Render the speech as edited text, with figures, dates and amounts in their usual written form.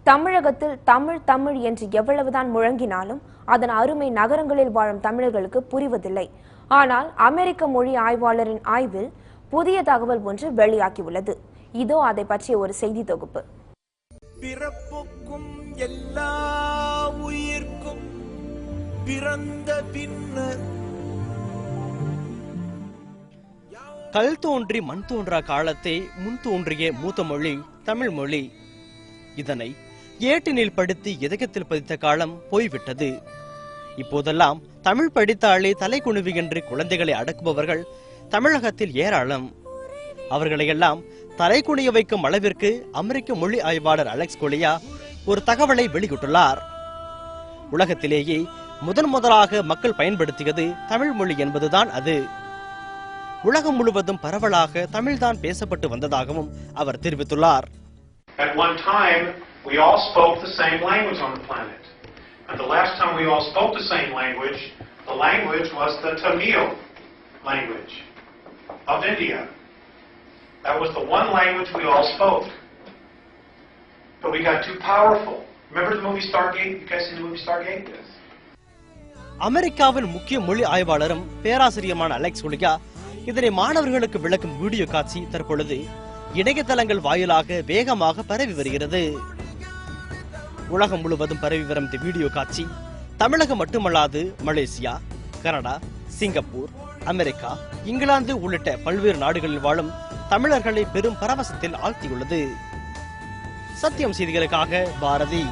தமிழகத்தில் தமிழ் என்று எவ்வளவுதான் முழங்கினாலும் அதன் அருமை நகரங்களில் வாழும் தமிழர்களுக்கு புரிவதில்லை. ஆனால் அமெரிக்க மொழி ஆய்வாளரின் ஆய்வில் புதிய தகவல் ஒன்று வெளியாகியுள்ளது. இதோ அதை பற்றிய ஒரு செய்தி தொகுப்பு. பிறப்புக்கும் எல்லா உயிர்க்கும் பிறந்த பின்னர் கல் தோன்றி மண் தோன்றா காலத்தை முன் தோன்றிய மூத்த மொழி தமிழ் மொழி. இதனை ஏட்டினில் படித்து இதயத்தில் பதித்த காலம் போய்விட்டது. இப்போதெல்லாம் தமிழ் படித்தாலே தலை குணுவி என்று குழந்தைகளை அடக்குபவர்கள் தமிழகத்தில் ஏராளம். அவர்களையெல்லாம் தலை குனிய வைக்கும் அளவிற்கு அமெரிக்க மொழி ஆய்வாளர் அலெக்ஸ் கொலியா ஒரு தகவலை வெளியிட்டுள்ளார். உலகத்திலேயே முதலாக மக்கள் பயன்படுத்தியது தமிழ் மொழி என்பதுதான் அது. உலகம் முழுவதும் பரவலாக தமிழ்தான் பேசப்பட்டு வந்ததாகவும் அவர் தெரிவித்துள்ளார். At one time, we all spoke the same language on the planet. And the last time we all spoke the same language, the language was the Tamil language of India. That was the one language we all spoke. But we got too powerful. Remember the movie Stargate? You guys seen the movie Stargate? Yes. அமெரிக்காவின் முக்கிய மொழி ஆய்வாளரும் பேராசிரியருமான Alex கொலியா இதனை மாணவர்களுக்கு விளக்கும் video காட்சி தற்பொழுது இணையதளங்கள் வாயிலாக வேகமாக பரவி வருகிறது. உலகம் முழுவதும் பரவி வரும் இந்த வீடியோ காட்சி தமிழகம் மட்டுமல்லாது Malaysia, Canada, Singapore, America, England உள்ளிட்ட பல்வேறு நாடுகளில் வாழும் தமிழர்களை பெரும் பரவசத்தில் ஆழ்த்தியுள்ளது. சத்தியம் செய்திகளுக்காக பாரதி.